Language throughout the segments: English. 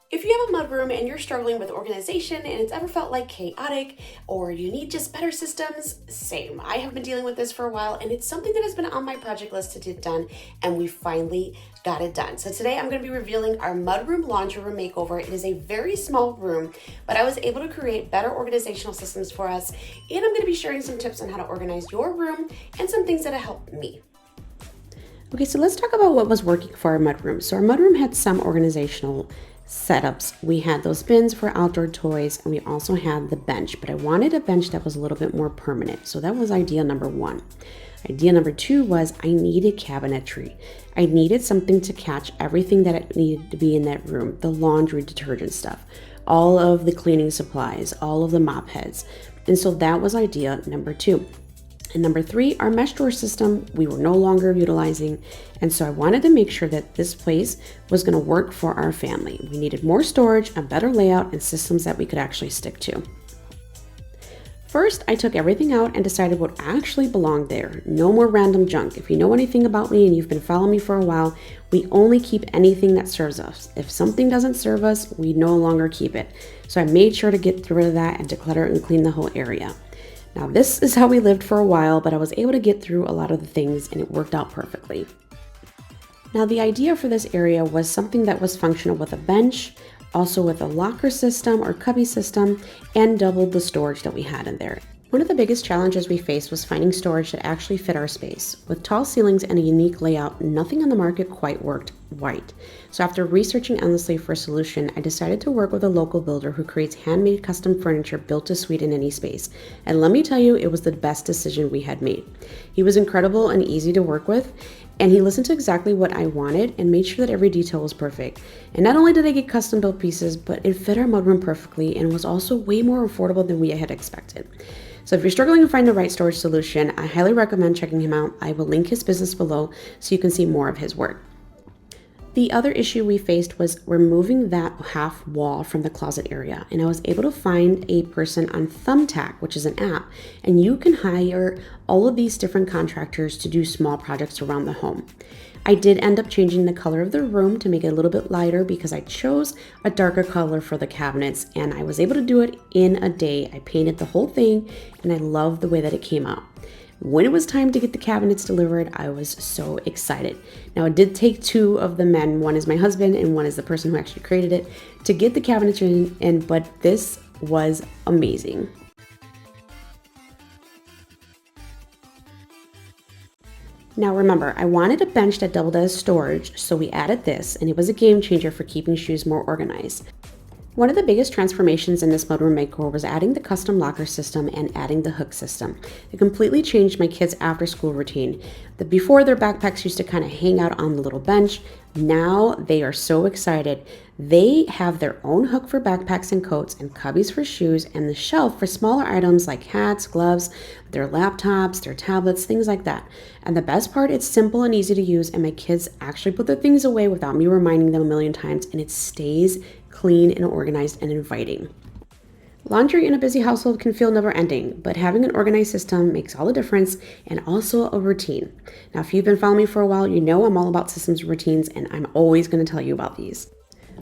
If you have a mudroom and you're struggling with organization and it's ever felt like chaotic or you need just better systems, same. I have been dealing with this for a while and it's something that has been on my project list to get done and we finally got it done. So today I'm going to be revealing our mudroom laundry room makeover. It is a very small room, but I was able to create better organizational systems for us, and I'm going to be sharing some tips on how to organize your room and some things that have helped me. Okay, so let's talk about what was working for our mudroom. So our mudroom had some organizational setups. We had those bins for outdoor toys, and we also had the bench, but I wanted a bench that was a little bit more permanent. So that was idea number one. Idea number two was I needed cabinetry. I needed something to catch everything that it needed to be in that room, the laundry detergent stuff, all of the cleaning supplies, all of the mop heads. And so that was idea number two. And number three, our mesh drawer system, we were no longer utilizing. And so I wanted to make sure that this place was going to work for our family. We needed more storage, a better layout, and systems that we could actually stick to. First, I took everything out and decided what actually belonged there. No more random junk. If you know anything about me and you've been following me for a while, we only keep anything that serves us. If something doesn't serve us, we no longer keep it. So I made sure to get rid of that and declutter and clean the whole area. Now, this is how we lived for a while, but I was able to get through a lot of the things and it worked out perfectly. Now, the idea for this area was something that was functional with a bench, also with a locker system or cubby system, and doubled the storage that we had in there. One of the biggest challenges we faced was finding storage that actually fit our space. With tall ceilings and a unique layout, nothing on the market quite worked right. So after researching endlessly for a solution, I decided to work with a local builder who creates handmade custom furniture built to suit in any space. And let me tell you, it was the best decision we had made. He was incredible and easy to work with, and he listened to exactly what I wanted and made sure that every detail was perfect. And not only did I get custom built pieces, but it fit our mudroom perfectly and was also way more affordable than we had expected. So if you're struggling to find the right storage solution, I highly recommend checking him out. I will link his business below so you can see more of his work. The other issue we faced was removing that half wall from the closet area, and I was able to find a person on Thumbtack, which is an app, and you can hire all of these different contractors to do small projects around the home. I did end up changing the color of the room to make it a little bit lighter because I chose a darker color for the cabinets, and I was able to do it in a day. I painted the whole thing, and I love the way that it came out. When it was time to get the cabinets delivered, I was so excited. Now, it did take two of the men, one is my husband and one is the person who actually created it, to get the cabinets in, but this was amazing. Now remember, I wanted a bench that doubled as storage, so we added this, and it was a game changer for keeping shoes more organized. One of the biggest transformations in this mudroom makeover was adding the custom locker system and adding the hook system. It completely changed my kids' after-school routine. Before, their backpacks used to kind of hang out on the little bench. Now they are so excited. They have their own hook for backpacks and coats and cubbies for shoes and the shelf for smaller items like hats, gloves, their laptops, their tablets, things like that. And the best part, it's simple and easy to use, and my kids actually put their things away without me reminding them a million times, and it stays clean and organized and inviting. Laundry in a busy household can feel never ending, but having an organized system makes all the difference, and also a routine. Now, if you've been following me for a while, you know I'm all about systems and routines, and I'm always going to tell you about these.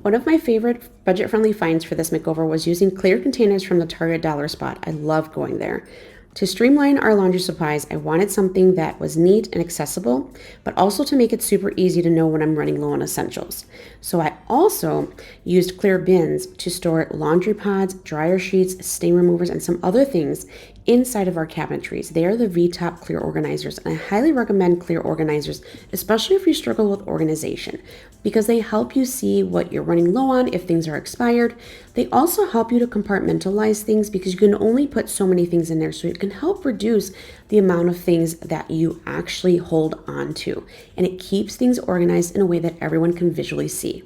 One of my favorite budget-friendly finds for this makeover was using clear containers from the Target dollar spot. I love going there. To streamline our laundry supplies, I wanted something that was neat and accessible, but also to make it super easy to know when I'm running low on essentials. So I also used clear bins to store laundry pods, dryer sheets, stain removers, and some other things inside of our cabinetries. They are the V-Top clear organizers, and I highly recommend clear organizers, especially if you struggle with organization, because they help you see what you're running low on if things are expired. They also help you to compartmentalize things because you can only put so many things in there, so it can help reduce the amount of things that you actually hold on to, and it keeps things organized in a way that everyone can visually see.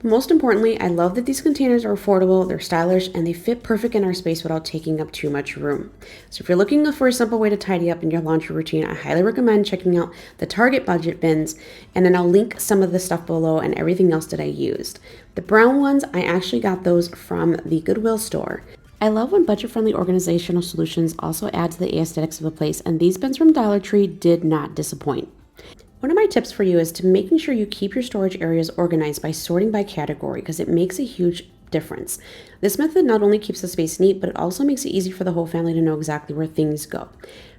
Most importantly, I love that these containers are affordable, they're stylish, and they fit perfect in our space without taking up too much room. So if you're looking for a simple way to tidy up in your laundry routine, I highly recommend checking out the Target budget bins, and then I'll link some of the stuff below and everything else that I used. The brown ones, I actually got those from the Goodwill store. I love when budget-friendly organizational solutions also add to the aesthetics of a place, and these bins from Dollar Tree did not disappoint. One of my tips for you is to making sure you keep your storage areas organized by sorting by category because it makes a huge difference. This method not only keeps the space neat, but it also makes it easy for the whole family to know exactly where things go.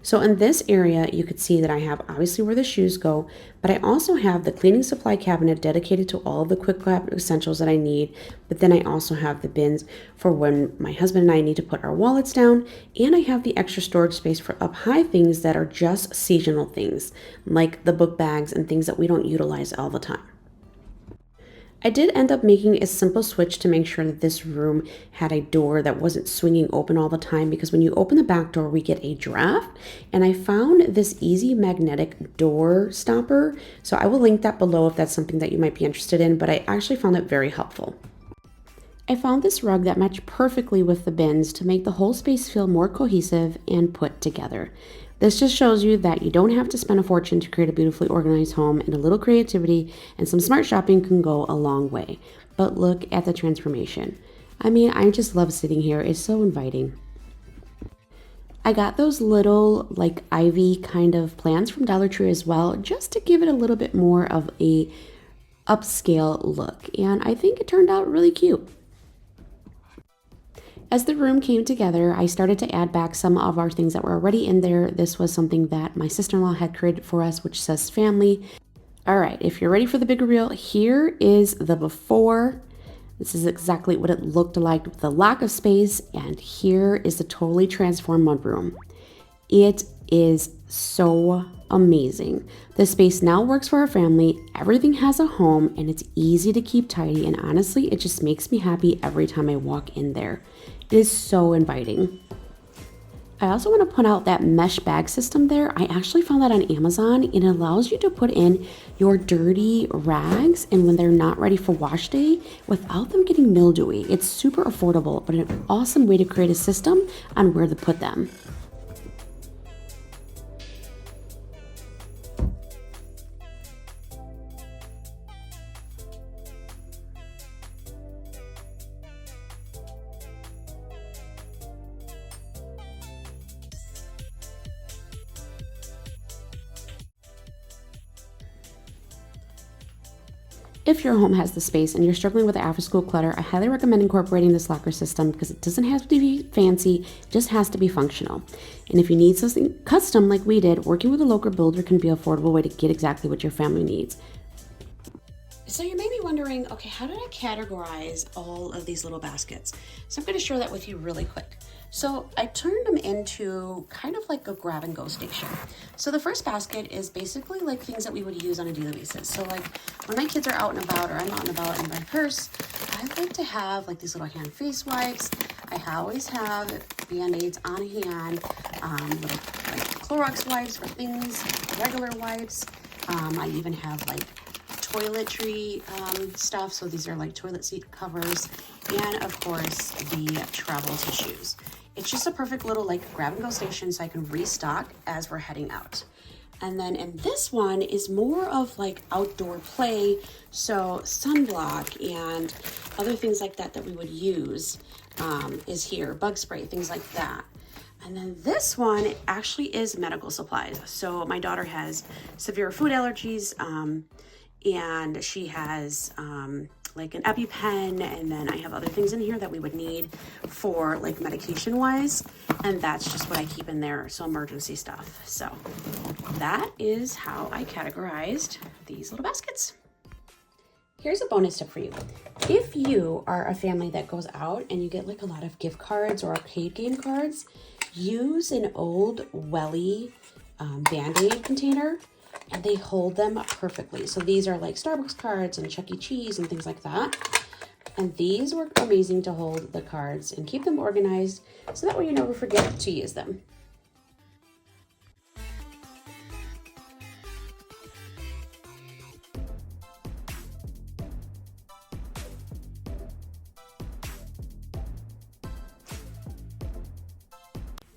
So in this area, you could see that I have obviously where the shoes go, but I also have the cleaning supply cabinet dedicated to all of the quick grab essentials that I need. But then I also have the bins for when my husband and I need to put our wallets down, and I have the extra storage space for up high things that are just seasonal things, like the book bags and things that we don't utilize all the time. I did end up making a simple switch to make sure that this room had a door that wasn't swinging open all the time, because when you open the back door, we get a draft, and I found this easy magnetic door stopper. So I will link that below if that's something that you might be interested in, but I actually found it very helpful. I found this rug that matched perfectly with the bins to make the whole space feel more cohesive and put together. This just shows you that you don't have to spend a fortune to create a beautifully organized home, and a little creativity and some smart shopping can go a long way. But look at the transformation. I mean, I just love sitting here. It's so inviting. I got those little like ivy kind of plants from Dollar Tree as well, just to give it a little bit more of a upscale look. And I think it turned out really cute. As the room came together, I started to add back some of our things that were already in there. This was something that my sister-in-law had created for us, which says family. All right, if you're ready for the big reveal, here is the before. This is exactly what it looked like with the lack of space, and here is the totally transformed mudroom. It is so amazing. The space now works for our family. Everything has a home, and it's easy to keep tidy, and honestly, it just makes me happy every time I walk in there. It is so inviting. I also want to point out that mesh bag system there. I actually found that on Amazon, and it allows you to put in your dirty rags and when they're not ready for wash day without them getting mildewy. It's super affordable, but an awesome way to create a system on where to put them. If your home has the space and you're struggling with the after-school clutter, I highly recommend incorporating this locker system because it doesn't have to be fancy, it just has to be functional. And if you need something custom like we did, working with a local builder can be an affordable way to get exactly what your family needs. So you may be wondering, okay, how did I categorize all of these little baskets? So I'm going to share that with you really quick. So I turned them into kind of like a grab and go station. So the first basket is basically like things that we would use on a daily basis. So like when my kids are out and about, or I'm out and about in my purse, I like to have like these little hand face wipes. I always have Band-Aids on hand, little like Clorox wipes for things, regular wipes. I even have like toiletry stuff. So these are like toilet seat covers, and of course the travel tissues. It's just a perfect little like grab and go station so I can restock as we're heading out. And then in this one is more of like outdoor play. So sunblock and other things like that that we would use is here, bug spray, things like that. And then this one actually is medical supplies. So my daughter has severe food allergies, and she has like an EpiPen, and then I have other things in here that we would need for like medication wise, and that's just what I keep in there, so emergency stuff. So that is how I categorized these little baskets. Here's a bonus tip for you. If you are a family that goes out and you get like a lot of gift cards or arcade game cards, use an old Welly Band-Aid container, and they hold them perfectly. So these are like Starbucks cards and Chuck E. Cheese and things like that. And these work amazing to hold the cards and keep them organized so that way you never forget to use them.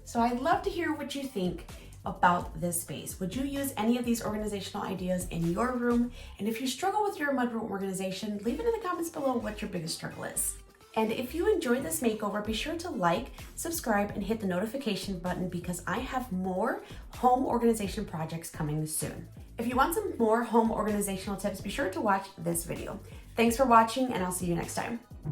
So I'd love to hear what you think about this space. Would you use any of these organizational ideas in your room? And if you struggle with your mudroom organization, leave it in the comments below what your biggest struggle is. And if you enjoyed this makeover, be sure to like, subscribe, and hit the notification button because I have more home organization projects coming soon. If you want some more home organizational tips, be sure to watch this video. Thanks for watching, and I'll see you next time.